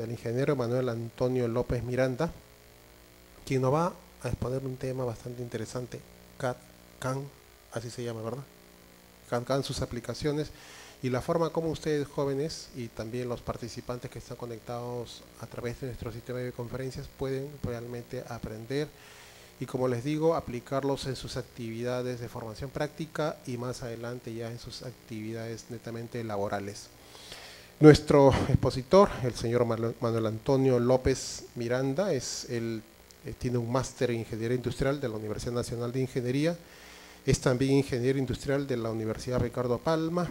del ingeniero Manuel Antonio López Miranda, quien nos va a exponer un tema bastante interesante, CAD/CAM, así se llama, ¿verdad? CAD/CAM, sus aplicaciones y la forma como ustedes jóvenes y también los participantes que están conectados a través de nuestro sistema de conferencias pueden realmente aprender y, como les digo, aplicarlos en sus actividades de formación práctica y más adelante ya en sus actividades netamente laborales. Nuestro expositor, el señor Manuel Antonio López Miranda, tiene un máster en Ingeniería Industrial de la Universidad Nacional de Ingeniería, es también ingeniero industrial de la Universidad Ricardo Palma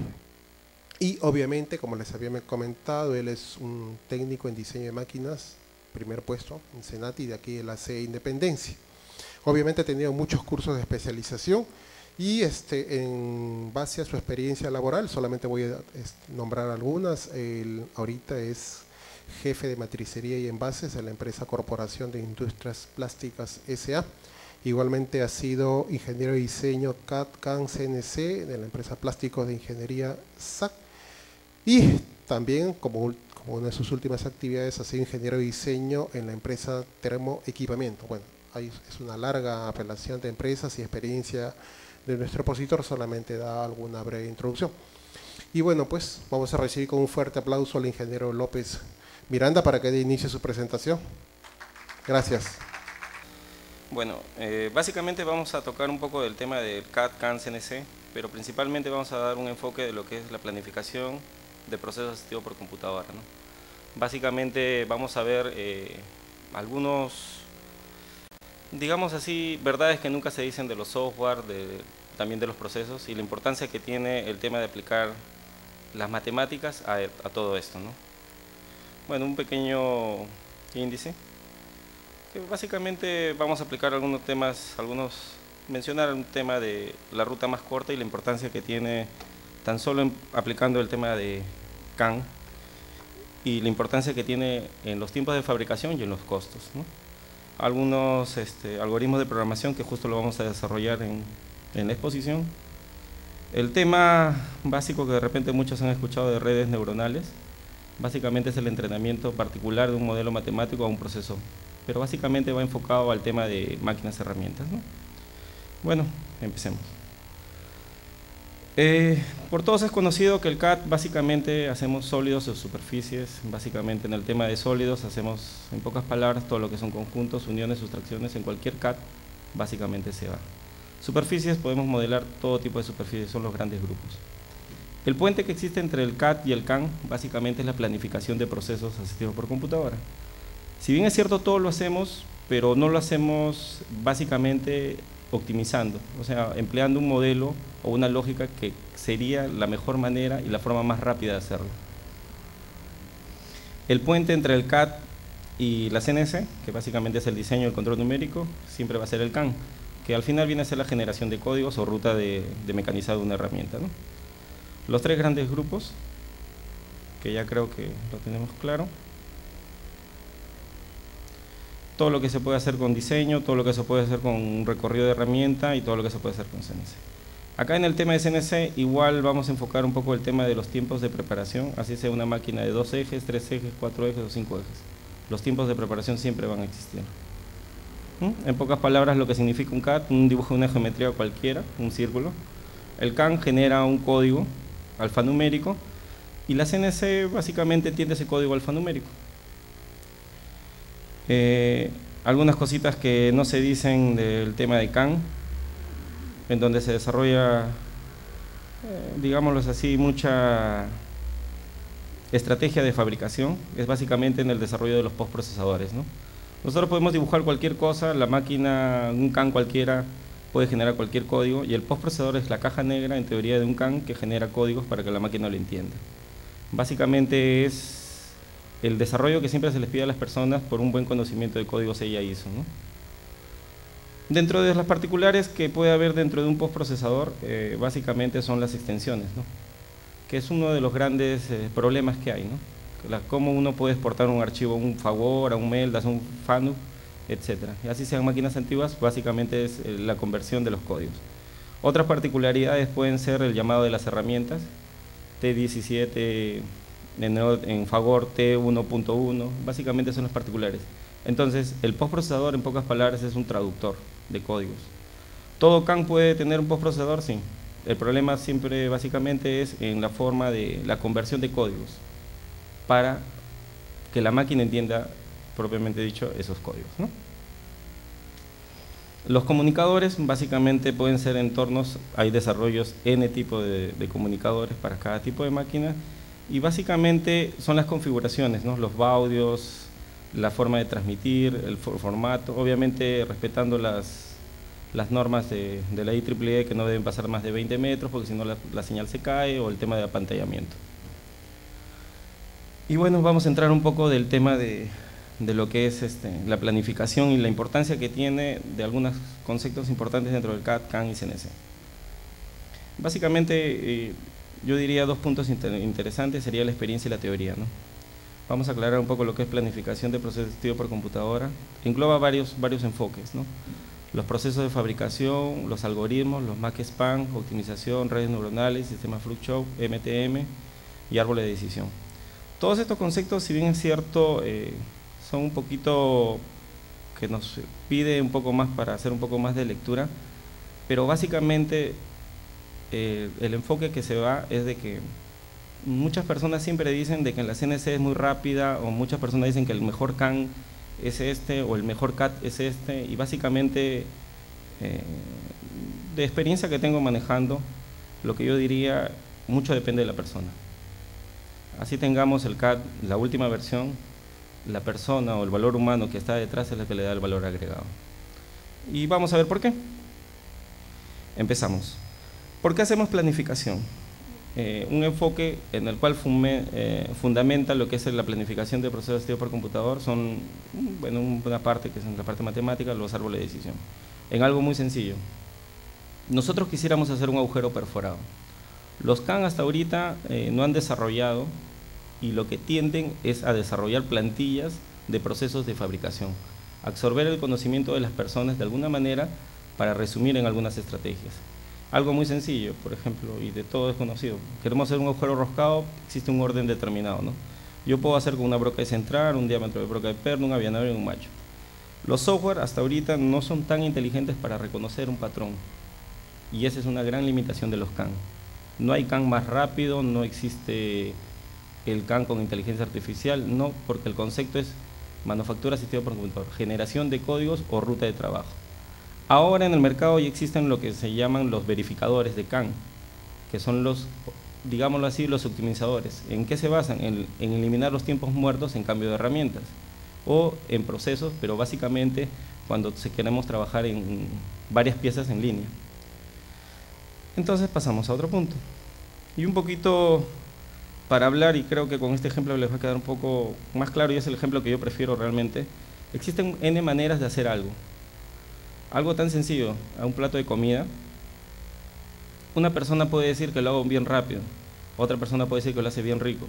y obviamente, como les había comentado, él es un técnico en diseño de máquinas, primer puesto en Senati, de aquí de la CE Independencia. Obviamente ha tenido muchos cursos de especialización y en base a su experiencia laboral, solamente voy a nombrar algunas. Él ahorita es jefe de matricería y envases de la empresa Corporación de Industrias Plásticas S.A. Igualmente ha sido ingeniero de diseño CAD/CAM CNC de la empresa Plásticos de Ingeniería SAC. Y también, como una de sus últimas actividades, ha sido ingeniero de diseño en la empresa Termoequipamiento. Bueno, ahí es una larga apelación de empresas y experiencia de nuestro expositor, solamente da alguna breve introducción. Y bueno, pues vamos a recibir con un fuerte aplauso al ingeniero López Miranda para que dé inicio a su presentación. Gracias. Bueno, básicamente vamos a tocar un poco del tema del CAD/CAM CNC, pero principalmente vamos a dar un enfoque de lo que es la planificación de procesos asistidos por computadora, ¿no? Básicamente vamos a ver algunos, digamos así, verdades que nunca se dicen de los software, también de los procesos y la importancia que tiene el tema de aplicar las matemáticas a todo esto, ¿no? Bueno, un pequeño índice, que básicamente vamos a aplicar algunos temas, mencionar un tema de la ruta más corta y la importancia que tiene tan solo aplicando el tema de CAM y la importancia que tiene en los tiempos de fabricación y en los costos, ¿no? Algunos algoritmos de programación que justo lo vamos a desarrollar en la exposición. El tema básico que de repente muchos han escuchado de redes neuronales, básicamente es el entrenamiento particular de un modelo matemático a un proceso, pero básicamente va enfocado al tema de máquinas herramientas, ¿no? Bueno, empecemos. Por todos es conocido que el CAD básicamente hacemos sólidos o superficies. Básicamente en el tema de sólidos hacemos, en pocas palabras, todo lo que son conjuntos, uniones, sustracciones. En cualquier CAD básicamente se va. Superficies, podemos modelar todo tipo de superficies, son los grandes grupos. El puente que existe entre el CAD y el CAM básicamente es la planificación de procesos asistidos por computadora. Si bien es cierto, todo lo hacemos, pero no lo hacemos básicamente optimizando, o sea, empleando un modelo o una lógica que sería la mejor manera y la forma más rápida de hacerlo. El puente entre el CAD y la CNC, que básicamente es el diseño y el control numérico, siempre va a ser el CAM, que al final viene a ser la generación de códigos o ruta de mecanizado de una herramienta, ¿no? Los tres grandes grupos, que ya creo que lo tenemos claro. Todo lo que se puede hacer con diseño, todo lo que se puede hacer con un recorrido de herramienta y todo lo que se puede hacer con CNC. Acá en el tema de CNC igual vamos a enfocar un poco el tema de los tiempos de preparación, así sea una máquina de 2 ejes, 3 ejes, 4 ejes o 5 ejes. Los tiempos de preparación siempre van a existir. En pocas palabras, lo que significa un CAD, un dibujo de una geometría cualquiera, un círculo. El CAM genera un código alfanumérico y la CNC básicamente entiende ese código alfanumérico. Algunas cositas que no se dicen del tema de CAM, en donde se desarrolla, digámoslo así, mucha estrategia de fabricación, es básicamente en el desarrollo de los postprocesadores, ¿no? Nosotros podemos dibujar cualquier cosa, la máquina, un CAM cualquiera puede generar cualquier código y el postprocesador es la caja negra en teoría de un CAM que genera códigos para que la máquina lo entienda. Básicamente es el desarrollo que siempre se les pide a las personas por un buen conocimiento de código C y ISO, ¿no? Dentro de las particulares que puede haber dentro de un postprocesador, básicamente son las extensiones, ¿no? Que es uno de los grandes problemas que hay, ¿no? Cómo uno puede exportar un archivo a un Favor, a un Meldas, a un FANUC, etcétera. Y así sean máquinas antiguas, básicamente es la conversión de los códigos. Otras particularidades pueden ser el llamado de las herramientas, T17 en Fagor T1.1, básicamente son los particulares. Entonces, el postprocesador, en pocas palabras, es un traductor de códigos. ¿Todo CAN puede tener un postprocesador? Sí. El problema siempre, básicamente, es en la forma de la conversión de códigos para que la máquina entienda, propiamente dicho, esos códigos, ¿no? Los comunicadores, básicamente, pueden ser entornos, hay desarrollos N tipo de comunicadores para cada tipo de máquina, y básicamente son las configuraciones, ¿no? Los baudios, la forma de transmitir, el formato, obviamente respetando las normas de la IEEE, que no deben pasar más de 20 metros porque si no la señal se cae, o el tema de apantallamiento. Y bueno, vamos a entrar un poco del tema de lo que es la planificación y la importancia que tiene de algunos conceptos importantes dentro del CAD, CAN y CNC. Básicamente, yo diría dos puntos interesantes, sería la experiencia y la teoría, ¿no? Vamos a aclarar un poco lo que es planificación de procesos asistidos por computadora. Engloba varios enfoques, ¿no? Los procesos de fabricación, los algoritmos, los MAC-SPAN, optimización, redes neuronales, sistemas Fructshop, MTM y árboles de decisión. Todos estos conceptos, si bien es cierto, son un poquito que nos pide un poco más para hacer un poco más de lectura, pero básicamente el enfoque que se va es de que muchas personas siempre dicen de que la CNC es muy rápida, o muchas personas dicen que el mejor CAN es este o el mejor CAD es este, y básicamente de experiencia que tengo manejando, lo que yo diría, mucho depende de la persona. Así tengamos el CAD, la última versión, la persona o el valor humano que está detrás es la que le da el valor agregado. Y vamos a ver por qué. Empezamos. ¿Por qué hacemos planificación? Un enfoque en el cual fundamenta lo que es la planificación de procesos asistidos por computador son, bueno, una parte que es la parte matemática, los árboles de decisión. En algo muy sencillo. Nosotros quisiéramos hacer un agujero perforado. Los CAN hasta ahorita no han desarrollado, y lo que tienden es a desarrollar plantillas de procesos de fabricación, absorber el conocimiento de las personas de alguna manera para resumir en algunas estrategias. Algo muy sencillo, por ejemplo, y de todo es conocido. Queremos hacer un agujero roscado, existe un orden determinado, ¿no? Yo puedo hacer con una broca de central, un diámetro de broca de perno, un avianador y un macho. Los software hasta ahorita no son tan inteligentes para reconocer un patrón, y esa es una gran limitación de los CAN. No hay CAN más rápido, no existe el CAN con inteligencia artificial, no, porque el concepto es manufactura asistida por computador, generación de códigos o ruta de trabajo. Ahora en el mercado ya existen lo que se llaman los verificadores de CAN, que son los, digámoslo así, los optimizadores. ¿En qué se basan? En eliminar los tiempos muertos en cambio de herramientas o en procesos, pero básicamente cuando queremos trabajar en varias piezas en línea. Entonces pasamos a otro punto. Y un poquito para hablar, y creo que con este ejemplo les va a quedar un poco más claro, y es el ejemplo que yo prefiero realmente. Existen N maneras de hacer algo. Algo tan sencillo, a un plato de comida. Una persona puede decir que lo hago bien rápido, otra persona puede decir que lo hace bien rico,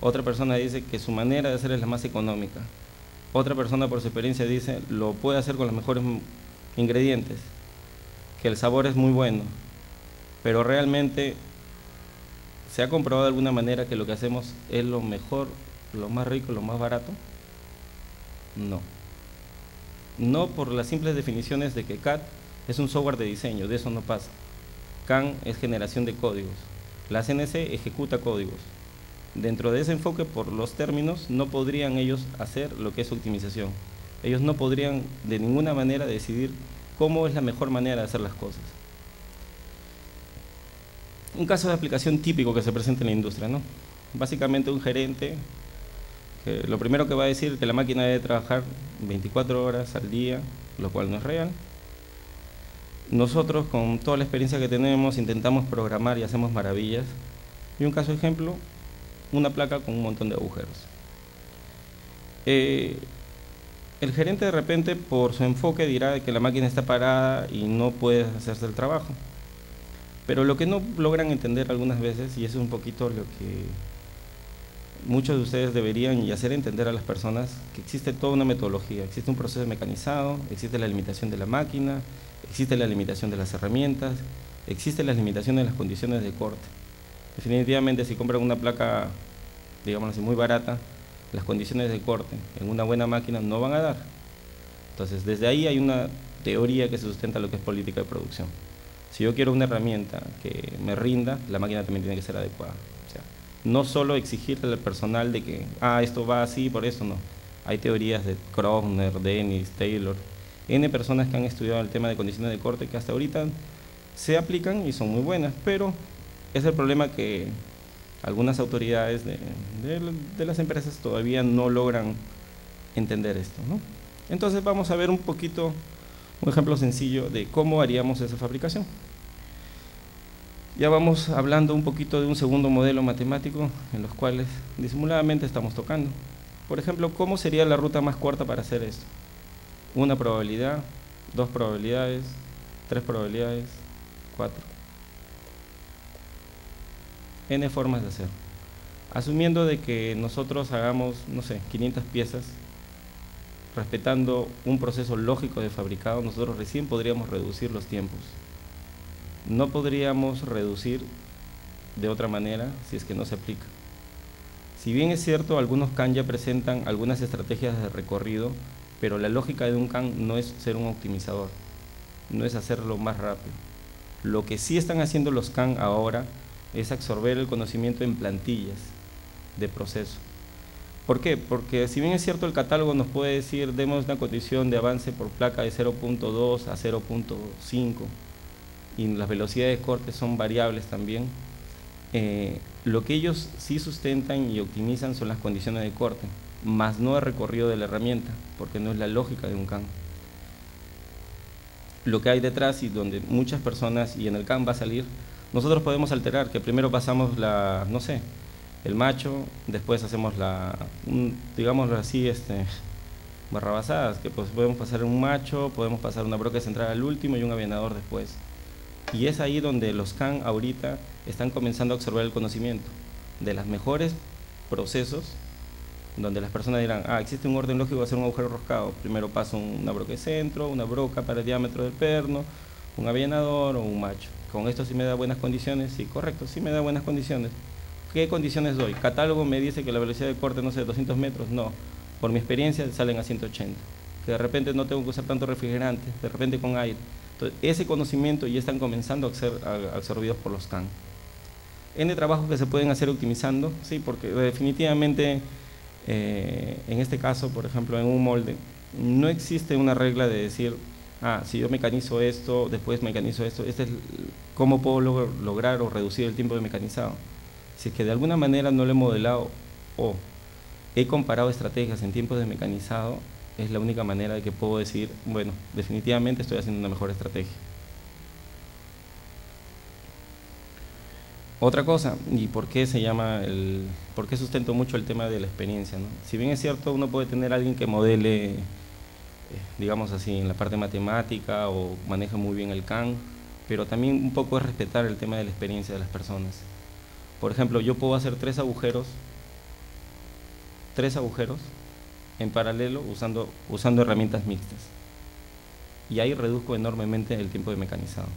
otra persona dice que su manera de hacer es la más económica, otra persona por su experiencia dice lo puede hacer con los mejores ingredientes, que el sabor es muy bueno, pero realmente ¿se ha comprobado de alguna manera que lo que hacemos es lo mejor, lo más rico, lo más barato? No. No por las simples definiciones de que CAD es un software de diseño, de eso no pasa. CAN es generación de códigos. La CNC ejecuta códigos. Dentro de ese enfoque, por los términos, no podrían ellos hacer lo que es optimización. Ellos no podrían de ninguna manera decidir cómo es la mejor manera de hacer las cosas. Un caso de aplicación típico que se presenta en la industria, ¿no? Básicamente un gerente, que lo primero que va a decir es que la máquina debe trabajar 24 horas al día, lo cual no es real. Nosotros, con toda la experiencia que tenemos, intentamos programar y hacemos maravillas. Y un caso ejemplo, una placa con un montón de agujeros. El gerente de repente, por su enfoque, dirá que la máquina está parada y no puede hacerse el trabajo. Pero lo que no logran entender algunas veces, y eso es un poquito lo que muchos de ustedes deberían y hacer entender a las personas, que existe toda una metodología, existe un proceso mecanizado, existe la limitación de la máquina, existe la limitación de las herramientas, existe la limitación de las condiciones de corte. Definitivamente, si compran una placa digamos así, muy barata, las condiciones de corte en una buena máquina no van a dar. Entonces, desde ahí hay una teoría que se sustenta lo que es política de producción. Si yo quiero una herramienta que me rinda, la máquina también tiene que ser adecuada. O sea, no solo exigirle al personal de que, esto va así, por eso no. Hay teorías de Kroner, Dennis, Taylor, N personas que han estudiado el tema de condiciones de corte que hasta ahorita se aplican y son muy buenas, pero es el problema que algunas autoridades de las empresas todavía no logran entender esto, ¿no? Entonces vamos a ver un poquito, un ejemplo sencillo de cómo haríamos esa fabricación. Ya vamos hablando un poquito de un segundo modelo matemático en los cuales disimuladamente estamos tocando. Por ejemplo, ¿cómo sería la ruta más corta para hacer esto? Una probabilidad, 2 probabilidades, 3 probabilidades, 4. N formas de hacer. Asumiendo de que nosotros hagamos, no sé, 500 piezas, respetando un proceso lógico de fabricado, nosotros recién podríamos reducir los tiempos. No podríamos reducir de otra manera si es que no se aplica. Si bien es cierto, algunos CAN ya presentan algunas estrategias de recorrido, pero la lógica de un CAN no es ser un optimizador, no es hacerlo más rápido. Lo que sí están haciendo los CAN ahora es absorber el conocimiento en plantillas de proceso. ¿Por qué? Porque si bien es cierto, el catálogo nos puede decir, demos una condición de avance por placa de 0.2 a 0.5 y las velocidades de corte son variables también, lo que ellos sí sustentan y optimizan son las condiciones de corte, más no el recorrido de la herramienta, porque no es la lógica de un CAN. Lo que hay detrás y donde muchas personas, y en el CAN va a salir, nosotros podemos alterar, que primero pasamos no sé, el macho, después hacemos digámoslo así, barrabasadas, que pues podemos pasar un macho, podemos pasar una broca central al último y un avianador después. Y es ahí donde los CAN ahorita están comenzando a absorber el conocimiento de los mejores procesos, donde las personas dirán, existe un orden lógico de hacer un agujero roscado. Primero paso una broca de centro, una broca para el diámetro del perno, un avianador o un macho. Con esto sí me da buenas condiciones, sí, correcto, sí me da buenas condiciones. ¿Qué condiciones doy? Catálogo me dice que la velocidad de corte, no sé, 200 metros, no. Por mi experiencia salen a 180. Que de repente no tengo que usar tanto refrigerante, de repente con aire. Entonces, ese conocimiento ya están comenzando a ser absorbidos por los CAN. N trabajos que se pueden hacer optimizando, sí, porque definitivamente en este caso, por ejemplo, en un molde, no existe una regla de decir, si yo mecanizo esto, después mecanizo esto, ¿cómo puedo lograr o reducir el tiempo de mecanizado? Si es que de alguna manera no lo he modelado o he comparado estrategias en tiempos de mecanizado, es la única manera de que puedo decir, bueno, definitivamente estoy haciendo una mejor estrategia. Otra cosa, y por qué por qué sustento mucho el tema de la experiencia, ¿no? Si bien es cierto, uno puede tener a alguien que modele, digamos así, en la parte matemática o maneja muy bien el CAN, pero también un poco es respetar el tema de la experiencia de las personas. Por ejemplo, yo puedo hacer 3 agujeros en paralelo usando herramientas mixtas. Y ahí reduzco enormemente el tiempo de mecanizado.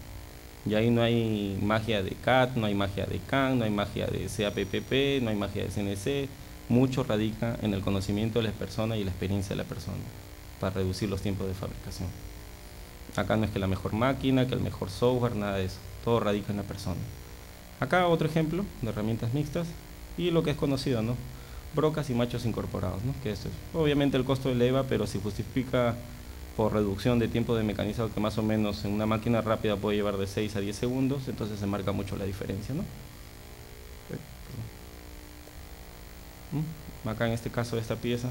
Y ahí no hay magia de CAD, no hay magia de CAN, no hay magia de CAPPP, no hay magia de CNC. Mucho radica en el conocimiento de la persona y la experiencia de la persona para reducir los tiempos de fabricación. Acá no es que la mejor máquina, que el mejor software, nada de eso. Todo radica en la persona. Acá otro ejemplo de herramientas mixtas y lo que es conocido, ¿no? Brocas y machos incorporados, ¿no? Que esto es, obviamente el costo eleva, pero si justifica por reducción de tiempo de mecanizado, que más o menos en una máquina rápida puede llevar de 6 a 10 segundos, entonces se marca mucho la diferencia, ¿no? Acá en este caso de esta pieza,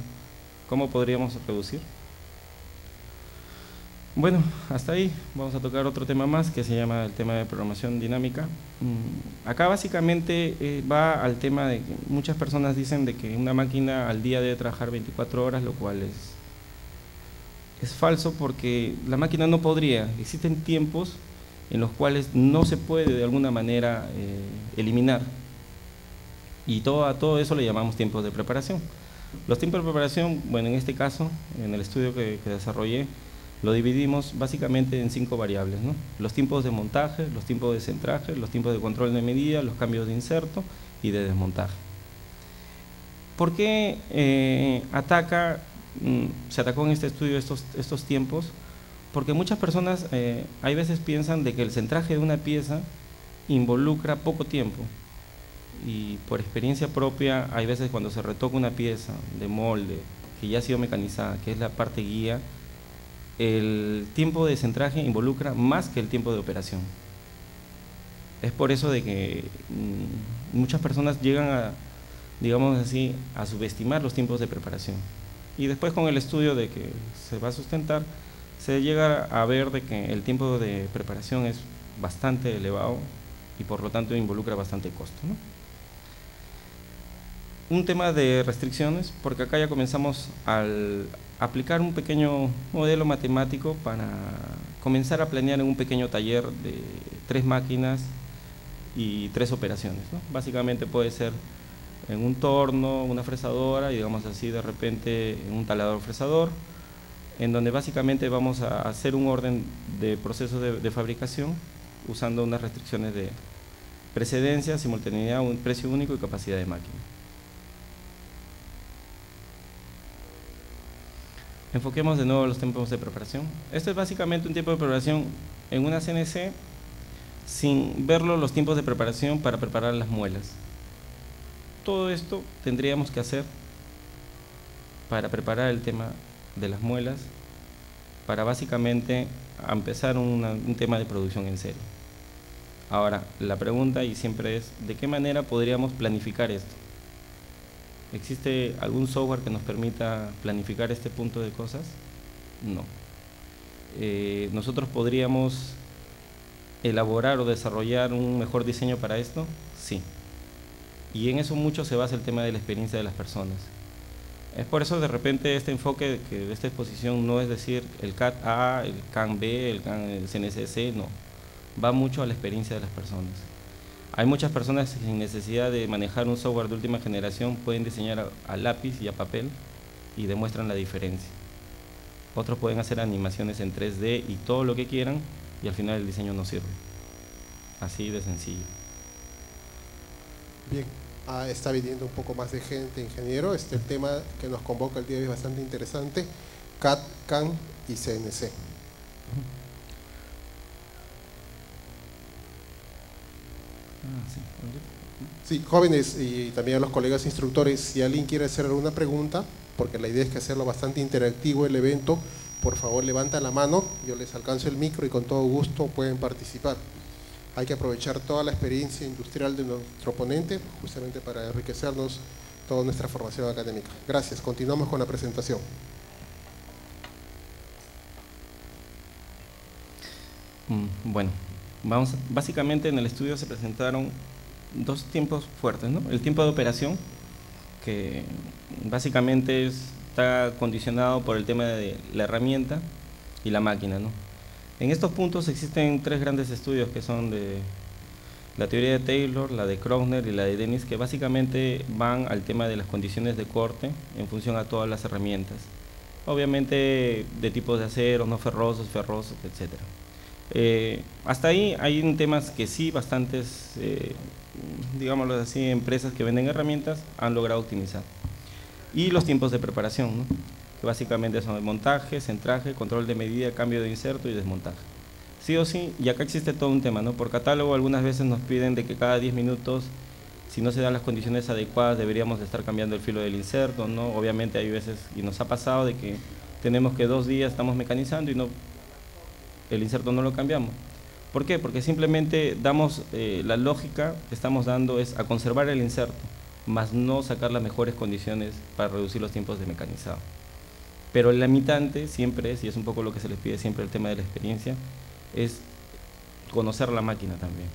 ¿cómo podríamos reducir? Bueno, hasta ahí vamos a tocar otro tema más que se llama el tema de programación dinámica. Acá básicamente va al tema de que muchas personas dicen de que una máquina al día debe trabajar 24 horas, lo cual es falso, porque la máquina no podría. Existen tiempos en los cuales no se puede de alguna manera eliminar, y todo eso le llamamos tiempos de preparación. Los tiempos de preparación, bueno, en este caso, en el estudio que desarrollé, lo dividimos básicamente en 5 variables, ¿no? Los tiempos de montaje, los tiempos de centraje, los tiempos de control de medida, los cambios de inserto y de desmontaje. ¿Por qué se atacó en este estudio estos tiempos? Porque muchas personas hay veces piensan de que el centraje de una pieza involucra poco tiempo, y por experiencia propia hay veces cuando se retoca una pieza de molde que ya ha sido mecanizada, que es la parte guía, el tiempo de centraje involucra más que el tiempo de operación. Es por eso de que muchas personas llegan a, digamos así, a subestimar los tiempos de preparación, y después con el estudio de que se va a sustentar, se llega a ver de que el tiempo de preparación es bastante elevado y por lo tanto involucra bastante costo, ¿no? Un tema de restricciones, porque acá ya comenzamos al aplicar un pequeño modelo matemático para comenzar a planear en un pequeño taller de 3 máquinas y 3 operaciones, ¿no? Básicamente puede ser en un torno, una fresadora y digamos así de repente en un taladro fresador, en donde básicamente vamos a hacer un orden de procesos de fabricación usando unas restricciones de precedencia, simultaneidad, un precio único y capacidad de máquina. Enfoquemos de nuevo los tiempos de preparación. Esto es básicamente un tiempo de preparación en una CNC, sin verlo los tiempos de preparación para preparar las muelas. Todo esto tendríamos que hacer para preparar el tema de las muelas, para básicamente empezar un tema de producción en serie. Ahora, la pregunta y siempre es, ¿de qué manera podríamos planificar esto? ¿Existe algún software que nos permita planificar este punto de cosas? No. ¿Nosotros podríamos elaborar o desarrollar un mejor diseño para esto? Sí. Y en eso mucho se basa el tema de la experiencia de las personas. Es por eso de repente este enfoque de esta exposición no es decir el CAD A, el CAN B, el CNC, no. Va mucho a la experiencia de las personas. Hay muchas personas sin necesidad de manejar un software de última generación, pueden diseñar a lápiz y a papel y demuestran la diferencia. Otros pueden hacer animaciones en 3D y todo lo que quieran y al final el diseño no sirve. Así de sencillo. Bien, está viniendo un poco más de gente, ingeniero. El tema que nos convoca el día de hoy es bastante interesante: CAD, CAM y CNC. Sí, jóvenes y también a los colegas instructores, si alguien quiere hacer alguna pregunta, porque la idea es que hacerlo bastante interactivo el evento, por favor levanta la mano, yo les alcanzo el micro y con todo gusto pueden participar. Hay que aprovechar toda la experiencia industrial de nuestro ponente justamente para enriquecernos toda nuestra formación académica. Gracias, continuamos con la presentación. Bueno, básicamente en el estudio se presentaron 2 tiempos fuertes, ¿no? El tiempo de operación, que básicamente está condicionado por el tema de la herramienta y la máquina, ¿no? En estos puntos existen 3 grandes estudios que son de la teoría de Taylor, la de Kroner y la de Dennis, que básicamente van al tema de las condiciones de corte en función a todas las herramientas. Obviamente de tipos de acero, no ferrosos, etcétera. Hasta ahí hay temas que sí, bastantes, digámoslo así, empresas que venden herramientas han logrado optimizar. Y los tiempos de preparación, ¿no? Que básicamente son el montaje, centraje, control de medida, cambio de inserto y desmontaje. Sí o sí, y acá existe todo un tema, ¿no? Por catálogo algunas veces nos piden de que cada 10 minutos, si no se dan las condiciones adecuadas, deberíamos de estar cambiando el filo del inserto, ¿no? Obviamente hay veces, y nos ha pasado de que tenemos que 2 días estamos mecanizando y no, el inserto no lo cambiamos. ¿Por qué? Porque simplemente damos, la lógica que estamos dando es a conservar el inserto, más no sacar las mejores condiciones para reducir los tiempos de mecanizado. Pero el limitante siempre es, y es un poco lo que se les pide siempre el tema de la experiencia, es conocer la máquina también.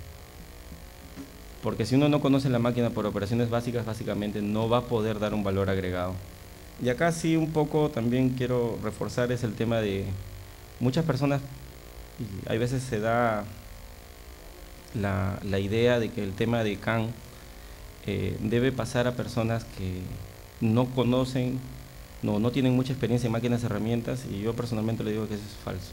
Porque si uno no conoce la máquina por operaciones básicas, básicamente no va a poder dar un valor agregado. Y acá sí un poco también quiero reforzar es el tema de muchas personas, y hay veces se da la idea de que el tema de CAM debe pasar a personas que no conocen, no tienen mucha experiencia en máquinas y herramientas, y yo personalmente le digo que eso es falso.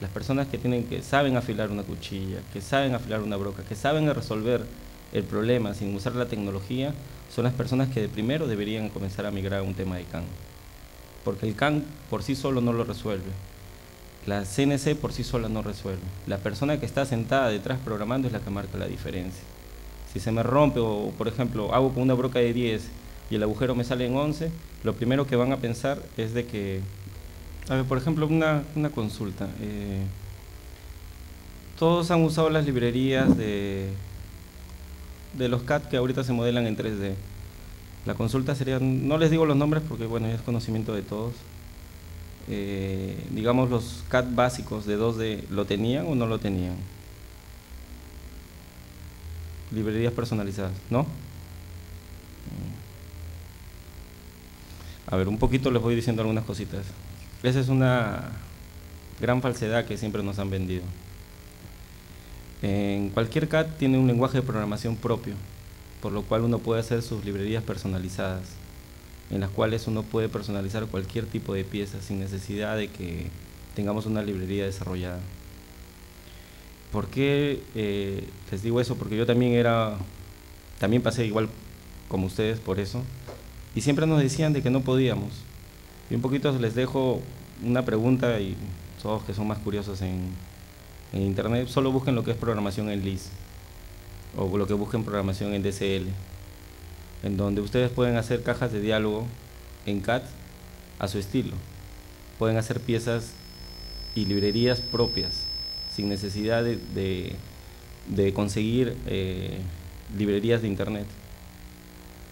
Las personas que saben afilar una cuchilla, que saben afilar una broca, que saben resolver El problema, sin usar la tecnología, son las personas que de primero deberían comenzar a migrar a un tema de CAN. Porque el CAN por sí solo no lo resuelve. La CNC por sí sola no resuelve. La persona que está sentada detrás programando es la que marca la diferencia. Si se me rompe o, por ejemplo, hago con una broca de 10 y el agujero me sale en 11, lo primero que van a pensar es de que, a ver, por ejemplo, una consulta. Todos han usado las librerías de los CAD que ahorita se modelan en 3D. La consulta sería, no les digo los nombres porque bueno, ya es conocimiento de todos. Digamos los CAD básicos de 2D, ¿lo tenían o no lo tenían? Librerías personalizadas, ¿no? A ver, un poquito les voy diciendo algunas cositas. Esa es una gran falsedad que siempre nos han vendido. En cualquier CAD tiene un lenguaje de programación propio, por lo cual uno puede hacer sus librerías personalizadas, en las cuales uno puede personalizar cualquier tipo de pieza sin necesidad de que tengamos una librería desarrollada. ¿Por qué les digo eso? Porque yo también pasé igual como ustedes por eso, y siempre nos decían de que no podíamos. Y un poquito les dejo una pregunta, y todos que son más curiosos en internet, solo busquen lo que es programación en LIS, o lo que busquen programación en DCL, en donde ustedes pueden hacer cajas de diálogo en CAD a su estilo. Pueden hacer piezas y librerías propias, sin necesidad de conseguir librerías de internet.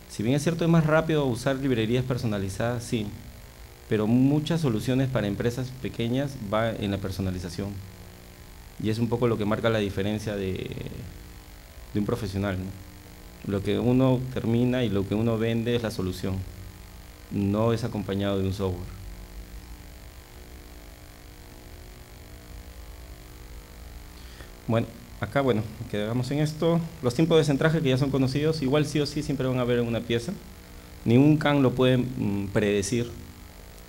Si bien es cierto, es más rápido usar librerías personalizadas, sí, pero muchas soluciones para empresas pequeñas va en la personalización. Y es un poco lo que marca la diferencia de un profesional, ¿no? Lo que uno termina y lo que uno vende es la solución, no es acompañado de un software. Bueno, acá, quedamos en esto. Los tiempos de centraje que ya son conocidos, igual sí o sí siempre van a haber en una pieza. Ningún CAN lo puede predecir,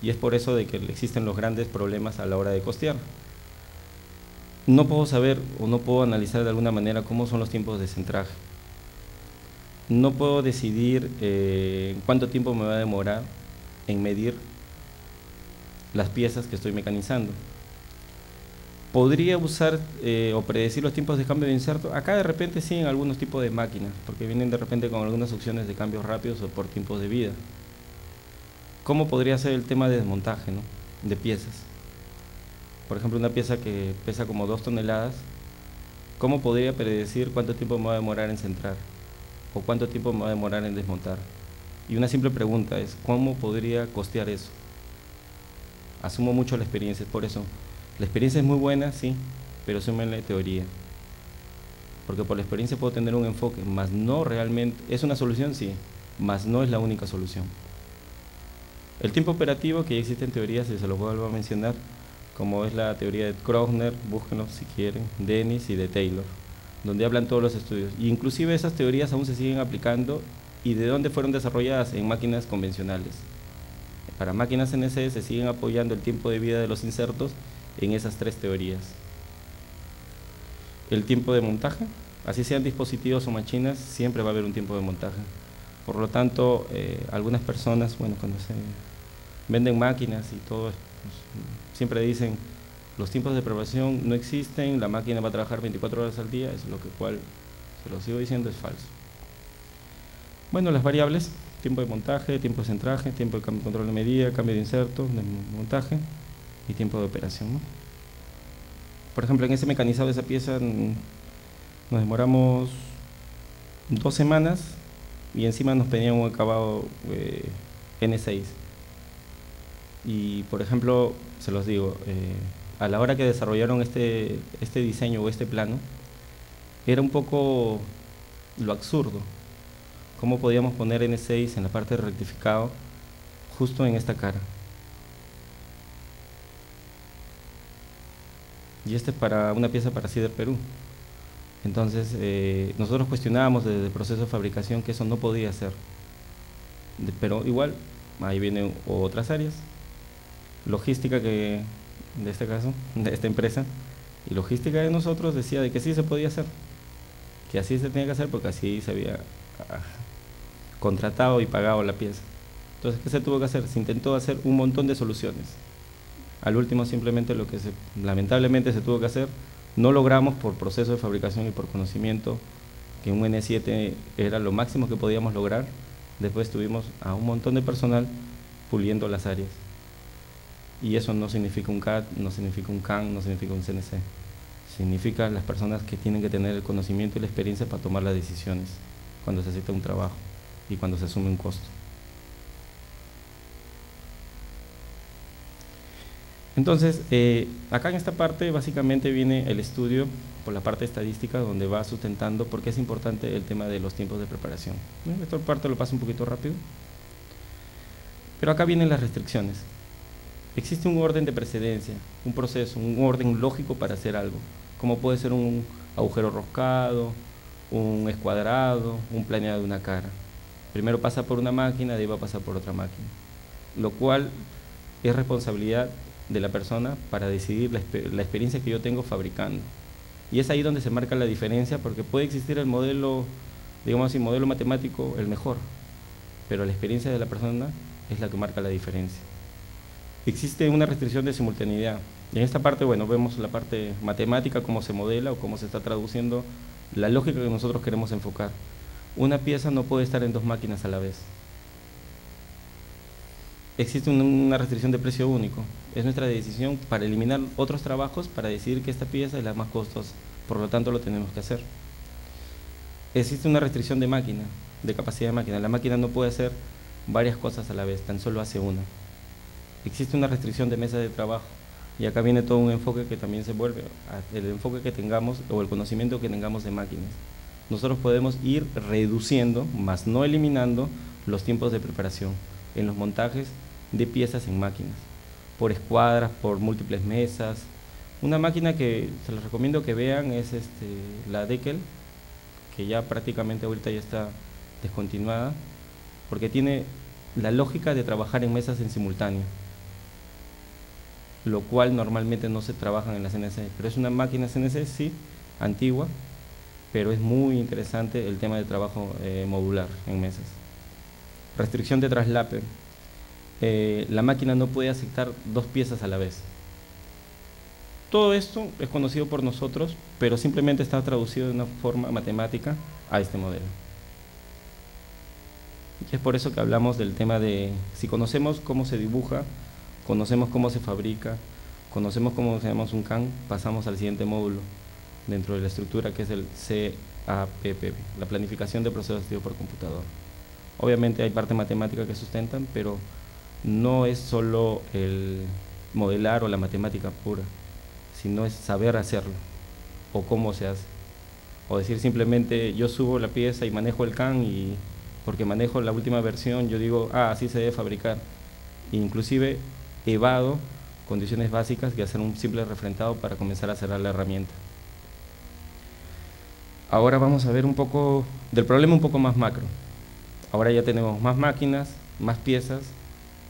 y es por eso de que existen los grandes problemas a la hora de costear. No puedo saber o no puedo analizar de alguna manera cómo son los tiempos de centraje. No puedo decidir cuánto tiempo me va a demorar en medir las piezas que estoy mecanizando. Podría usar o predecir los tiempos de cambio de inserto. Acá de repente sí en algunos tipos de máquinas, porque vienen de repente con algunas opciones de cambios rápidos o por tiempos de vida. ¿Cómo podría ser el tema de desmontaje, ¿no?, de piezas? Por ejemplo, una pieza que pesa como 2 toneladas, ¿cómo podría predecir cuánto tiempo me va a demorar en centrar? ¿O cuánto tiempo me va a demorar en desmontar? Y una simple pregunta es, ¿cómo podría costear eso? Asumo mucho la experiencia, por eso. La experiencia es muy buena, sí, pero súmenle teoría. Porque por la experiencia puedo tener un enfoque, más no realmente, ¿es una solución? Sí, más no es la única solución. El tiempo operativo, que ya existe en teoría, si se los vuelvo a mencionar, como es la teoría de Krohner, búsquenlo si quieren, Dennis y de Taylor, donde hablan todos los estudios. Y inclusive esas teorías aún se siguen aplicando, y de dónde fueron desarrolladas, en máquinas convencionales. Para máquinas CNC se siguen apoyando el tiempo de vida de los insertos en esas 3 teorías. El tiempo de montaje, así sean dispositivos o máquinas, siempre va a haber un tiempo de montaje. Por lo tanto, algunas personas, cuando se venden máquinas y todo, pues, siempre dicen, los tiempos de preparación no existen, la máquina va a trabajar 24 horas al día, es lo cual, se lo sigo diciendo, es falso. Bueno, las variables, tiempo de montaje, tiempo de centraje, tiempo de control de medida, cambio de inserto, de montaje y tiempo de operación, ¿no? Por ejemplo, en ese mecanizado de esa pieza nos demoramos 2 semanas y encima nos pedían un acabado N6. Y por ejemplo, se los digo, a la hora que desarrollaron este diseño o este plano, era un poco lo absurdo. ¿Cómo podíamos poner N6 en la parte de rectificado justo en esta cara? Y este es para una pieza para CIDER Perú. Entonces, nosotros cuestionábamos desde el proceso de fabricación que eso no podía ser. Pero igual, ahí vienen otras áreas. Logística de este caso, de esta empresa, y logística de nosotros decía de que sí se podía hacer. que así se tenía que hacer porque así se había contratado y pagado la pieza. Entonces, ¿qué se tuvo que hacer? Se intentó hacer un montón de soluciones. Al último, simplemente lo que lamentablemente se tuvo que hacer, no logramos por proceso de fabricación y por conocimiento que un N7 era lo máximo que podíamos lograr. Después tuvimos a un montón de personal puliendo las áreas. Y eso no significa un CAD, no significa un CAM, no significa un CNC. Significa las personas que tienen que tener el conocimiento y la experiencia para tomar las decisiones cuando se necesita un trabajo y cuando se asume un costo. Entonces, acá en esta parte básicamente viene el estudio por la parte estadística, donde va sustentando por qué es importante el tema de los tiempos de preparación. Esta parte lo paso un poquito rápido, pero acá vienen las restricciones. Existe un orden de precedencia, un proceso, un orden lógico para hacer algo, como puede ser un agujero roscado, un escuadrado, un planeado de una cara. Primero pasa por una máquina, de ahí va a pasar por otra máquina, lo cual es responsabilidad de la persona para decidir la experiencia que yo tengo fabricando. Y es ahí donde se marca la diferencia, porque puede existir el modelo, digamos así, modelo matemático el mejor, pero la experiencia de la persona es la que marca la diferencia. Existe una restricción de simultaneidad. Y en esta parte, bueno, vemos la parte matemática, cómo se modela o cómo se está traduciendo la lógica que nosotros queremos enfocar. Una pieza no puede estar en dos máquinas a la vez. Existe una restricción de precio único. Es nuestra decisión para eliminar otros trabajos, para decidir que esta pieza es la más costosa, por lo tanto lo tenemos que hacer. Existe una restricción de máquina, de capacidad de máquina. La máquina no puede hacer varias cosas a la vez, tan solo hace una. Existe una restricción de mesa de trabajo, y acá viene todo un enfoque que también se vuelve el enfoque que tengamos o el conocimiento que tengamos de máquinas. Nosotros podemos ir reduciendo, más no eliminando, los tiempos de preparación en los montajes de piezas en máquinas, por escuadras, por múltiples mesas. Una máquina que se les recomiendo que vean es la Deckel, que ya prácticamente ahorita ya está descontinuada, porque tiene la lógica de trabajar en mesas en simultáneo, lo cual normalmente no se trabaja en la CNC, pero es una máquina CNC, sí, antigua, pero es muy interesante el tema de trabajo modular en mesas. Restricción de traslape. La máquina no puede aceptar dos piezas a la vez. Todo esto es conocido por nosotros, pero simplemente está traducido de una forma matemática a este modelo. Y es por eso que hablamos del tema de, si conocemos cómo se dibuja, conocemos cómo se fabrica, conocemos cómo hacemos un CAM, pasamos al siguiente módulo dentro de la estructura, que es el CAPP, la planificación de procesos asistidos por computador. Obviamente hay parte matemática que sustentan, pero no es solo el modelar o la matemática pura, sino es saber hacerlo o cómo se hace. O decir simplemente yo subo la pieza y manejo el CAM, y porque manejo la última versión yo digo, así se debe fabricar. Inclusive evado condiciones básicas que hacer un simple refrentado para comenzar a cerrar la herramienta. Ahora vamos a ver un poco del problema un poco más macro. Ahora ya tenemos más máquinas, más piezas,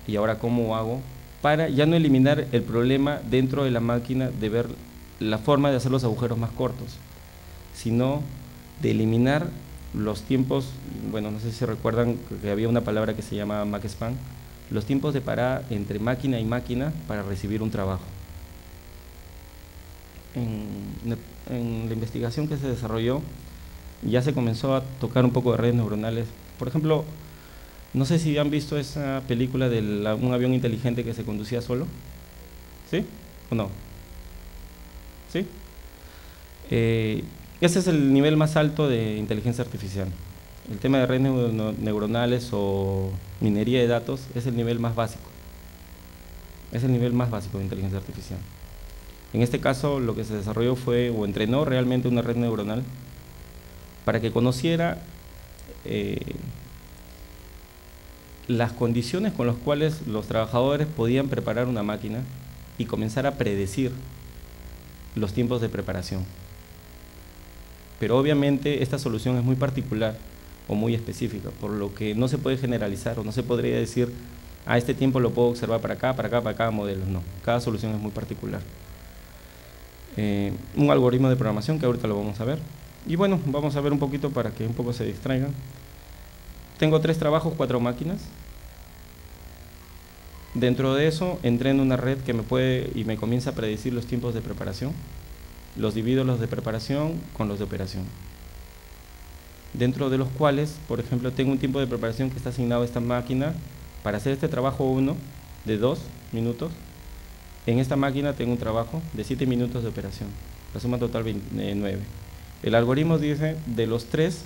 y ahora cómo hago para ya no eliminar el problema dentro de la máquina de ver la forma de hacer los agujeros más cortos, sino de eliminar los tiempos. Bueno, no sé si recuerdan que había una palabra que se llama MAC-SPAN, los tiempos de parada entre máquina y máquina para recibir un trabajo. En la investigación que se desarrolló ya se comenzó a tocar un poco de redes neuronales. Por ejemplo, no sé si han visto esa película de un avión inteligente que se conducía solo. ¿Sí o no? ¿Sí? Ese es el nivel más alto de inteligencia artificial. El tema de redes neuronales o minería de datos es el nivel más básico. Es el nivel más básico de inteligencia artificial. En este caso, lo que se desarrolló fue, o entrenó realmente una red neuronal para que conociera las condiciones con las cuales los trabajadores podían preparar una máquina y comenzar a predecir los tiempos de preparación. Pero obviamente esta solución es muy particular o muy específica, por lo que no se puede generalizar o no se podría decir, este tiempo lo puedo observar para acá, para cada modelo. No, cada solución es muy particular. Un algoritmo de programación que ahorita lo vamos a ver, Y bueno, vamos a ver un poquito para que un poco se distraigan. Tengo 3 trabajos, 4 máquinas. Dentro de eso entré en una red que me puede y me comienza a predecir los tiempos de preparación. Los divido los de preparación con los de operación. Dentro de los cuales, por ejemplo, tengo un tiempo de preparación que está asignado a esta máquina para hacer este trabajo 1 de 2 minutos. En esta máquina tengo un trabajo de 7 minutos de operación, la suma total 9. El algoritmo dice de los tres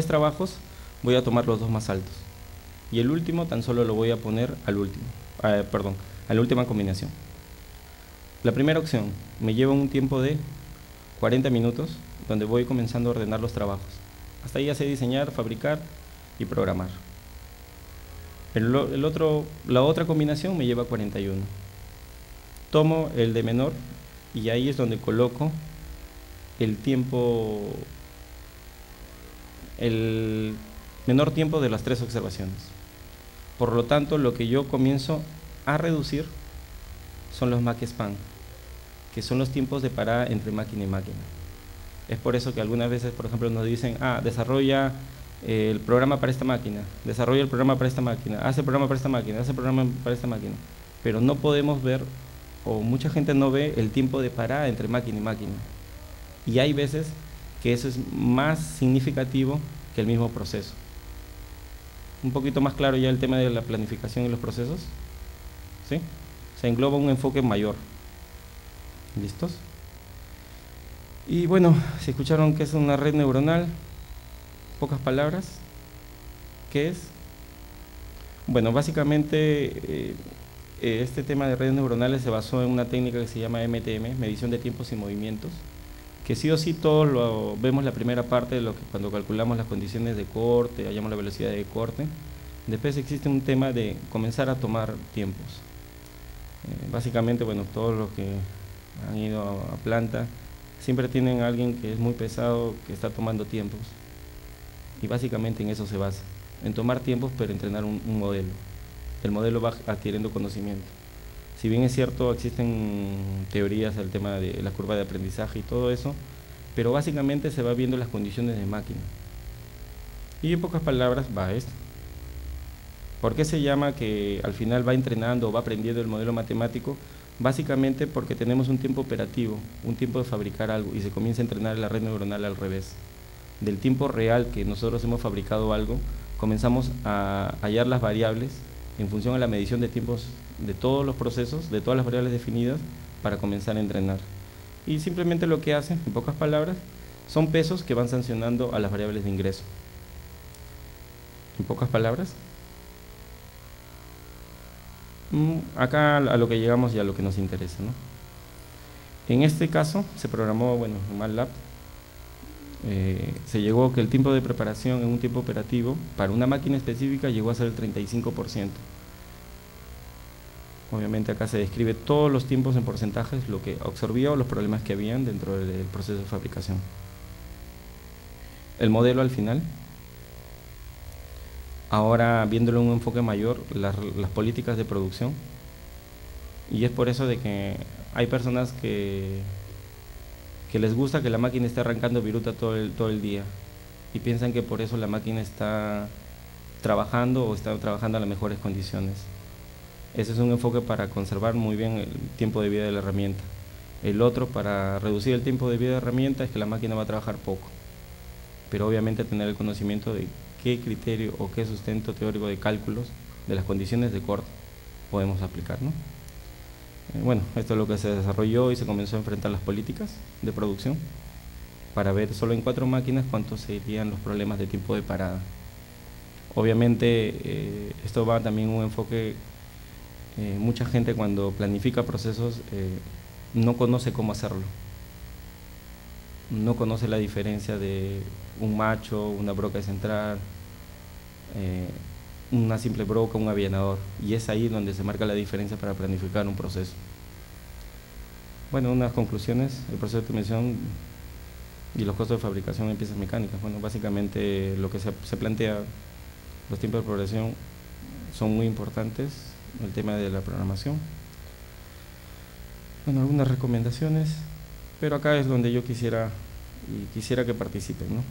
trabajos voy a tomar los 2 más altos y el último tan solo lo voy a poner al último, a la última combinación. La primera opción me lleva un tiempo de 40 minutos donde voy comenzando a ordenar los trabajos. Hasta ahí ya sé diseñar, fabricar y programar. La otra combinación me lleva 41. Tomo el de menor y ahí es donde coloco el menor tiempo de las 3 observaciones. Por lo tanto, lo que yo comienzo a reducir son los make span, que son los tiempos de parada entre máquina y máquina. Es por eso que algunas veces, por ejemplo, nos dicen, desarrolla el programa para esta máquina, desarrolla el programa para esta máquina, hace el programa para esta máquina, hace el programa para esta máquina. Pero no podemos ver, o mucha gente no ve, el tiempo de parada entre máquina y máquina. Y hay veces que eso es más significativo que el mismo proceso. Un poquito más claro ya el tema de la planificación y los procesos, ¿sí? Se engloba un enfoque mayor. ¿Listos? Y bueno, si escucharon que es una red neuronal, pocas palabras, ¿qué es? Bueno, básicamente este tema de redes neuronales se basó en una técnica que se llama MTM, medición de tiempos y movimientos, que sí o sí todos lo vemos la primera parte de lo que cuando calculamos las condiciones de corte, hallamos la velocidad de corte. Después existe un tema de comenzar a tomar tiempos. Básicamente, bueno, todos los que han ido a planta siempre tienen a alguien que es muy pesado, que está tomando tiempos. Y básicamente en eso se basa, en tomar tiempos pero entrenar un modelo. El modelo va adquiriendo conocimiento. Si bien es cierto, existen teorías del tema de la curva de aprendizaje y todo eso, pero básicamente se va viendo las condiciones de máquina. Y en pocas palabras va esto. ¿Por qué se llama que al final va entrenando o va aprendiendo el modelo matemático? Básicamente porque tenemos un tiempo operativo, un tiempo de fabricar algo y se comienza a entrenar la red neuronal al revés. Del tiempo real que nosotros hemos fabricado algo, comenzamos a hallar las variables en función a la medición de tiempos de todos los procesos, de todas las variables definidas, para comenzar a entrenar. Y simplemente lo que hace, en pocas palabras, son pesos que van sancionando a las variables de ingreso. En pocas palabras, acá a lo que llegamos y a lo que nos interesa, ¿no? En este caso se programó, bueno, en MATLAB, se llegó que el tiempo de preparación en un tiempo operativo para una máquina específica llegó a ser el 35%. Obviamente acá se describe todos los tiempos en porcentajes, lo que absorbió, los problemas que habían dentro del proceso de fabricación. El modelo al final, ahora viéndolo en un enfoque mayor, las políticas de producción, y es por eso de que hay personas que les gusta que la máquina esté arrancando viruta todo el día y piensan que por eso la máquina está trabajando o está trabajando a las mejores condiciones. Ese es un enfoque para conservar muy bien el tiempo de vida de la herramienta. El otro, para reducir el tiempo de vida de la herramienta, es que la máquina va a trabajar poco, pero obviamente tener el conocimiento de qué criterio o qué sustento teórico de cálculos de las condiciones de corte podemos aplicar, ¿no? Bueno, esto es lo que se desarrolló y se comenzó a enfrentar las políticas de producción para ver solo en 4 máquinas cuántos serían los problemas de tiempo de parada. Obviamente esto va también un enfoque, mucha gente cuando planifica procesos no conoce cómo hacerlo, no conoce la diferencia de un macho, una broca central, una simple broca, un avianador, y es ahí donde se marca la diferencia para planificar un proceso. Bueno, unas conclusiones: el proceso de optimización y los costos de fabricación en piezas mecánicas. Bueno, básicamente lo que se plantea, los tiempos de programación son muy importantes, el tema de la programación. Bueno, algunas recomendaciones, pero acá es donde yo quisiera y quisiera que participen, ¿no?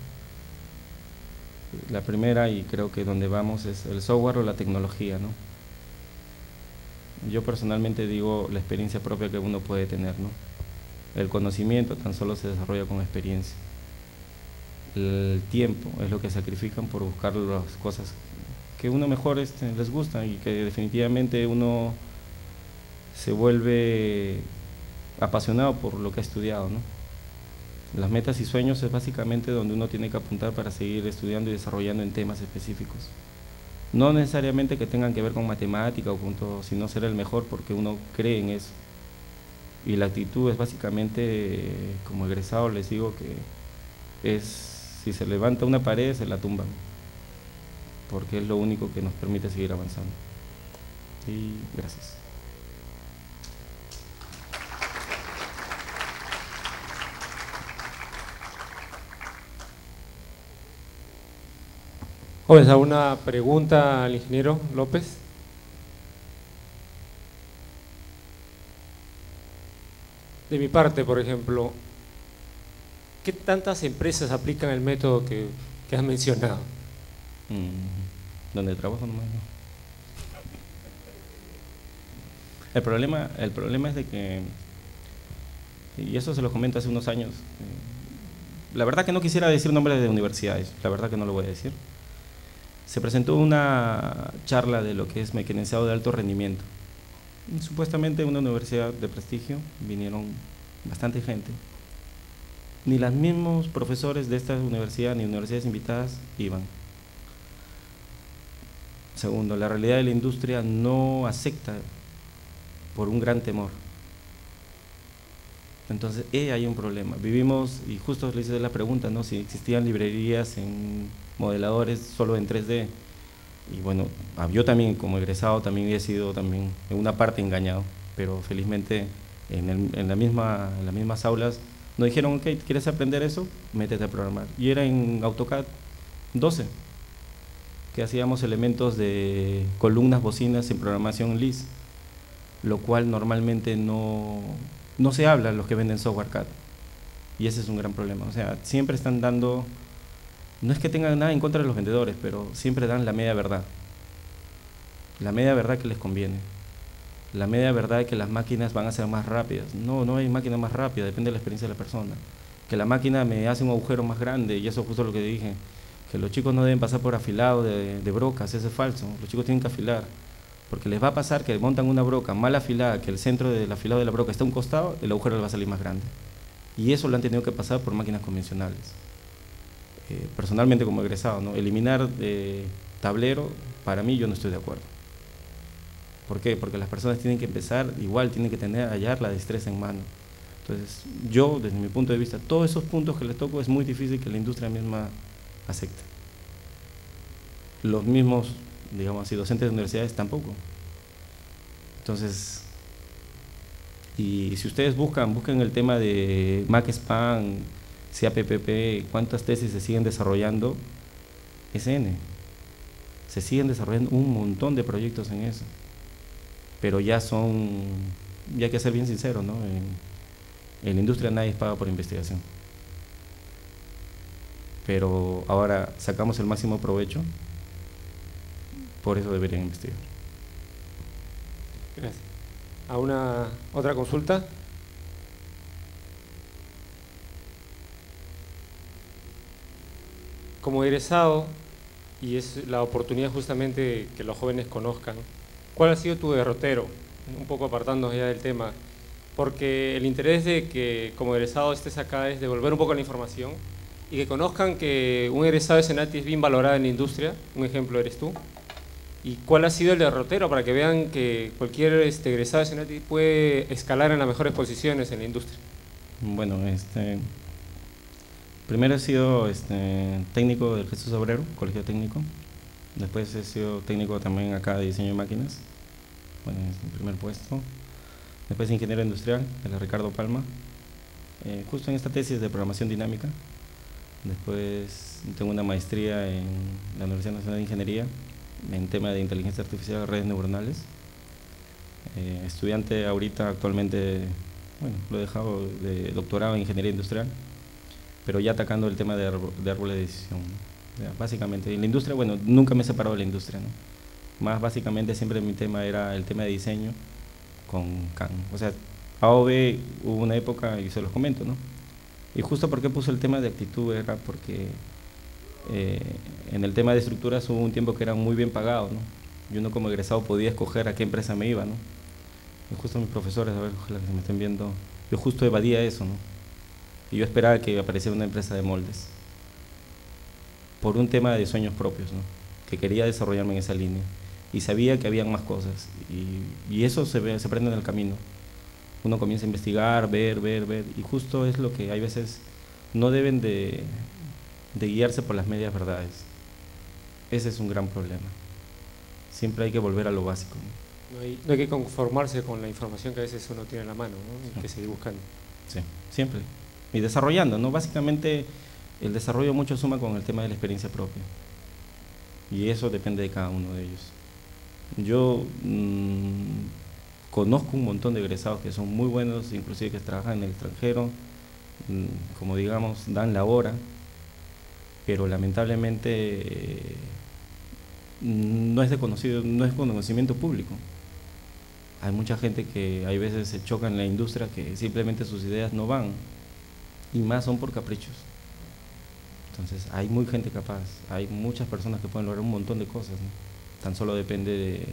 La primera, y creo que donde vamos, es el software o la tecnología, ¿no? Yo personalmente digo la experiencia propia que uno puede tener, ¿no? El conocimiento tan solo se desarrolla con experiencia. El tiempo es lo que sacrifican por buscar las cosas que uno mejor les gusta y que definitivamente uno se vuelve apasionado por lo que ha estudiado, ¿no? Las metas y sueños es básicamente donde uno tiene que apuntar para seguir estudiando y desarrollando en temas específicos. No necesariamente que tengan que ver con matemática o con todo, sino ser el mejor porque uno cree en eso. Y la actitud es básicamente, como egresado les digo que es, si se levanta una pared se la tumban, porque es lo único que nos permite seguir avanzando. Y gracias. Jóvenes, ¿alguna pregunta al ingeniero López? De mi parte, por ejemplo, ¿qué tantas empresas aplican el método que has mencionado? ¿Dónde trabajo nomás? El problema es de que, y eso se lo comento hace unos años, la verdad que no quisiera decir nombres de universidades, la verdad que no lo voy a decir. Se presentó una charla de lo que es mecanizado de alto rendimiento. Supuestamente una universidad de prestigio, vinieron bastante gente. Ni los mismos profesores de esta universidad ni universidades invitadas iban. Segundo, la realidad de la industria no acepta por un gran temor. Entonces, hay un problema. Vivimos, y justo le hice la pregunta, ¿no? Si existían librerías en modeladores solo en 3D. Y bueno, yo también como egresado también he sido también en una parte engañado, pero felizmente en las mismas aulas nos dijeron, ok, ¿quieres aprender eso? Métete a programar. Y era en AutoCAD 12, que hacíamos elementos de columnas, bocinas en programación LIS, lo cual normalmente no se habla en los que venden software CAD. Y ese es un gran problema. O sea, siempre están dando, no es que tengan nada en contra de los vendedores, pero siempre dan la media verdad. La media verdad que les conviene. La media verdad de que las máquinas van a ser más rápidas. No hay máquina más rápida, depende de la experiencia de la persona. Que la máquina me hace un agujero más grande, y eso es justo lo que dije, que los chicos no deben pasar por afilado de brocas, eso es falso. Los chicos tienen que afilar, porque les va a pasar que montan una broca mal afilada, que el centro del afilado de la broca está a un costado, el agujero le va a salir más grande. Y eso lo han tenido que pasar por máquinas convencionales. Personalmente como egresado, ¿no? Eliminar tablero, para mí yo no estoy de acuerdo. ¿Por qué? Porque las personas tienen que empezar, igual tienen que hallar la destreza en mano. Entonces, yo, desde mi punto de vista, todos esos puntos que les toco es muy difícil que la industria misma acepte. Los mismos, digamos así, docentes de universidades tampoco. Entonces, y si ustedes buscan el tema de MACSPAN, CAPPP, cuántas tesis se siguen desarrollando, SN. Se siguen desarrollando un montón de proyectos en eso. Pero ya hay que ser bien sincero, ¿no? En la industria nadie paga por investigación. Pero ahora sacamos el máximo provecho, por eso deberían investigar. Gracias. ¿Alguna otra consulta? Como egresado, y es la oportunidad justamente que los jóvenes conozcan, ¿cuál ha sido tu derrotero? Un poco apartándonos ya del tema, porque el interés de que como egresado estés acá es devolver un poco la información y que conozcan que un egresado de Senati es bien valorado en la industria, un ejemplo eres tú. ¿Y cuál ha sido el derrotero para que vean que cualquier egresado de Senati puede escalar en las mejores posiciones en la industria? Bueno, primero he sido técnico del Jesús Obrero, colegio técnico. Después he sido técnico también acá de diseño de máquinas, bueno, es mi primer puesto. Después ingeniero industrial de la Ricardo Palma, justo en esta tesis de programación dinámica. Después tengo una maestría en la Universidad Nacional de Ingeniería en tema de inteligencia artificial y redes neuronales. Estudiante ahorita actualmente, bueno, lo he dejado de doctorado en ingeniería industrial. pero ya atacando el tema de árboles de decisión, ¿no? Básicamente, en la industria, bueno, nunca me he separado de la industria, ¿no? Más básicamente siempre mi tema era el tema de diseño con CAN. O sea, AOV hubo una época, y se los comento, ¿no? Y justo porque puse el tema de actitud era porque en el tema de estructuras hubo un tiempo que eran muy bien pagados, ¿no? Y uno como egresado podía escoger a qué empresa me iba, ¿no? Y justo mis profesores, a ver, ojalá que se me estén viendo, yo justo evadía eso, ¿no? Y yo esperaba que apareciera una empresa de moldes, por un tema de sueños propios, ¿no? Que quería desarrollarme en esa línea. Y sabía que habían más cosas, y eso se aprende en el camino. Uno comienza a investigar, ver, y justo es lo que hay veces no deben de guiarse por las medias verdades. Ese es un gran problema. Siempre hay que volver a lo básico, ¿no? No hay que conformarse con la información que a veces uno tiene en la mano, ¿no? Y que seguir buscando. Sí, siempre. Y desarrollando, ¿no? Básicamente el desarrollo mucho suma con el tema de la experiencia propia. Y eso depende de cada uno de ellos. Yo conozco un montón de egresados que son muy buenos, inclusive que trabajan en el extranjero, como digamos, dan la hora, pero lamentablemente no es de conocimiento público. Hay mucha gente que hay veces se choca en la industria que simplemente sus ideas no van, y más son por caprichos. Entonces hay muy gente capaz, hay muchas personas que pueden lograr un montón de cosas, ¿no? Tan solo depende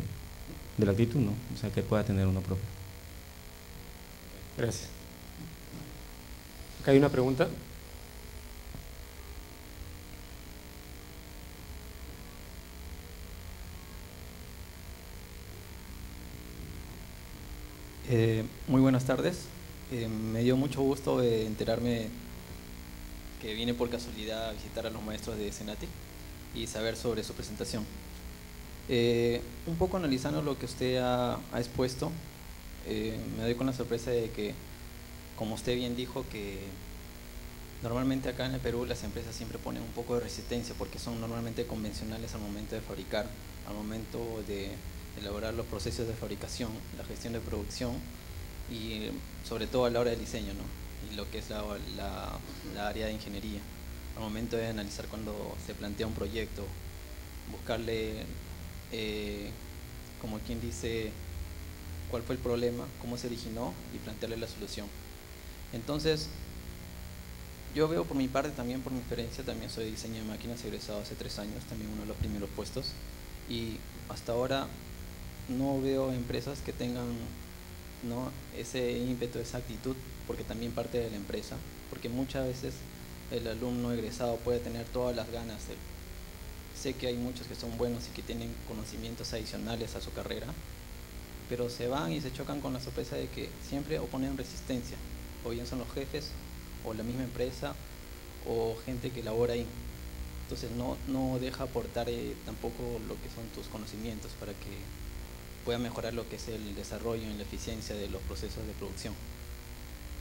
de la actitud, ¿no? O sea, que pueda tener uno propio. Gracias. Acá hay una pregunta. Muy buenas tardes. Me dio mucho gusto enterarme que vine por casualidad a visitar a los maestros de Senati y saber sobre su presentación. Un poco analizando lo que usted ha expuesto, me doy con la sorpresa de que, como usted bien dijo, que normalmente acá en el Perú las empresas siempre ponen un poco de resistencia porque son normalmente convencionales al momento de fabricar, al momento de elaborar los procesos de fabricación, la gestión de producción y sobre todo a la hora del diseño, ¿no? Y lo que es la área de ingeniería, al momento de analizar cuando se plantea un proyecto, buscarle, como quien dice, cuál fue el problema, cómo se originó y plantearle la solución. Entonces, yo veo por mi parte, también por mi experiencia, también soy diseño de máquinas, egresado hace 3 años, también uno de los primeros puestos, y hasta ahora no veo empresas que tengan, ¿no?, ese ímpetu, esa actitud, porque también parte de la empresa, porque muchas veces el alumno egresado puede tener todas las ganas. Sé que hay muchos que son buenos y que tienen conocimientos adicionales a su carrera, pero se van y se chocan con la sorpresa de que siempre oponen resistencia, o bien son los jefes, o la misma empresa, o gente que labora ahí. Entonces no deja aportar tampoco lo que son tus conocimientos para que pueda mejorar lo que es el desarrollo y la eficiencia de los procesos de producción.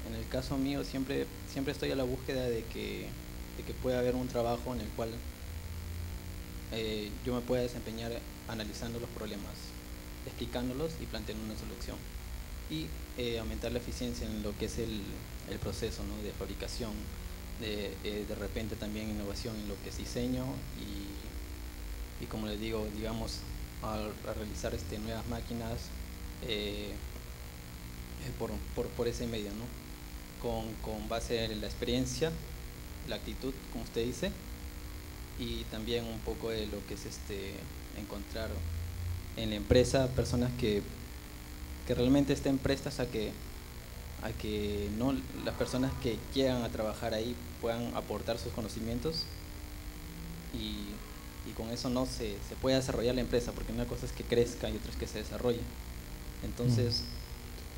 En el caso mío siempre estoy a la búsqueda de que pueda haber un trabajo en el cual yo me pueda desempeñar analizando los problemas, explicándolos y planteando una solución, y aumentar la eficiencia en lo que es el proceso, ¿no?, de fabricación, de repente también innovación en lo que es diseño y como les digo, digamos, a realizar nuevas máquinas por ese medio, ¿no?, con base en la experiencia, la actitud, como usted dice, y también un poco de lo que es encontrar en la empresa personas que realmente estén prestas a que no las personas que quieran a trabajar ahí puedan aportar sus conocimientos y con eso no se puede desarrollar la empresa, porque una cosa es que crezca y otra es que se desarrolle. Entonces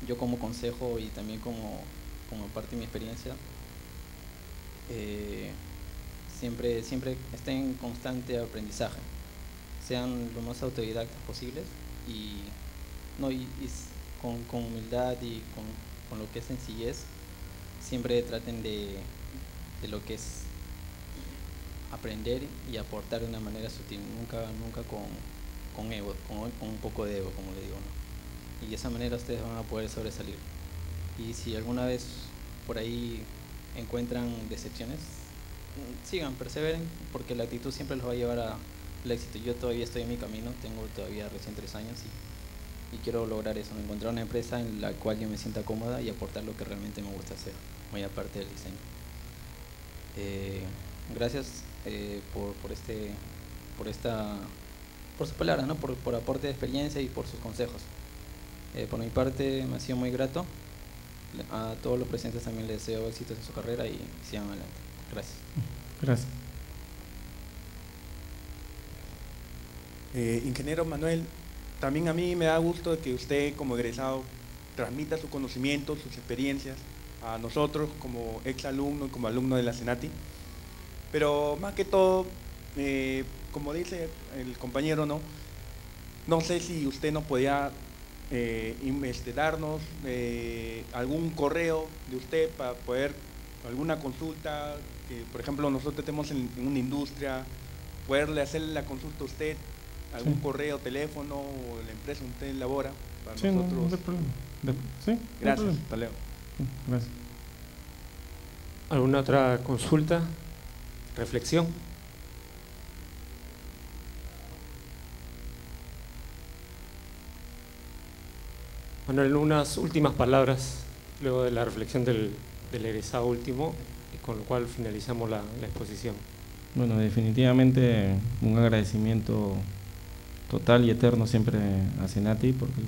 yo como consejo y también como parte de mi experiencia, siempre estén en constante aprendizaje, sean lo más autodidactas posibles y con humildad y con lo que es sencillez, siempre traten de lo que es aprender y aportar de una manera sutil, nunca con ego, con un poco de ego, como le digo, ¿no? Y de esa manera ustedes van a poder sobresalir. Y si alguna vez por ahí encuentran decepciones, sigan, perseveren, porque la actitud siempre los va a llevar al éxito. Yo todavía estoy en mi camino, tengo todavía recién 3 años y quiero lograr eso, encontrar una empresa en la cual yo me sienta cómoda y aportar lo que realmente me gusta hacer, muy aparte del diseño. Gracias por sus palabras, ¿no? por aporte de experiencia y por sus consejos. Por mi parte me ha sido muy grato. A todos los presentes también les deseo éxitos en su carrera y sigan adelante. Gracias. Gracias. Ingeniero Manuel, también a mí me da gusto que usted como egresado transmita su conocimiento, sus experiencias a nosotros como ex alumno y como alumno de la Senati. Pero más que todo, como dice el compañero, no sé si usted nos podía darnos algún correo de usted para poder, alguna consulta, que por ejemplo nosotros tenemos en una industria, poderle hacerle la consulta a usted, algún correo, teléfono o la empresa donde usted labora para nosotros. No hay problema. Sí, gracias, hasta luego. Gracias. ¿Alguna otra consulta? ¿Reflexión? Manuel, unas últimas palabras luego de la reflexión del egresado último, con lo cual finalizamos la exposición. Bueno, definitivamente un agradecimiento total y eterno siempre a Senati, porque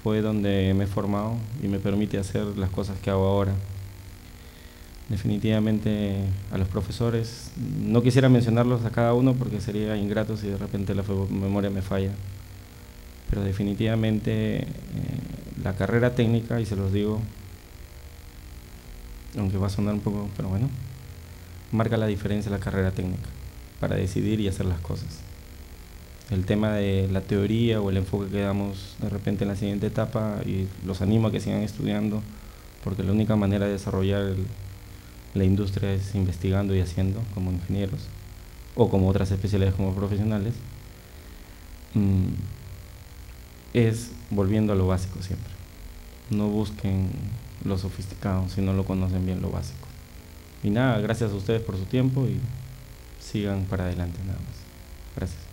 fue donde me he formado y me permite hacer las cosas que hago ahora. Definitivamente a los profesores, no quisiera mencionarlos a cada uno porque sería ingrato si de repente la memoria me falla, pero definitivamente la carrera técnica, y se los digo, aunque va a sonar un poco, pero bueno, marca la diferencia la carrera técnica para decidir y hacer las cosas. El tema de la teoría o el enfoque que damos de repente en la siguiente etapa, y los animo a que sigan estudiando, porque la única manera de desarrollar la industria es investigando y haciendo como ingenieros o como otras especialidades como profesionales, es volviendo a lo básico siempre. No busquen lo sofisticado si no lo conocen bien lo básico. Y nada, gracias a ustedes por su tiempo y sigan para adelante nada más. Gracias.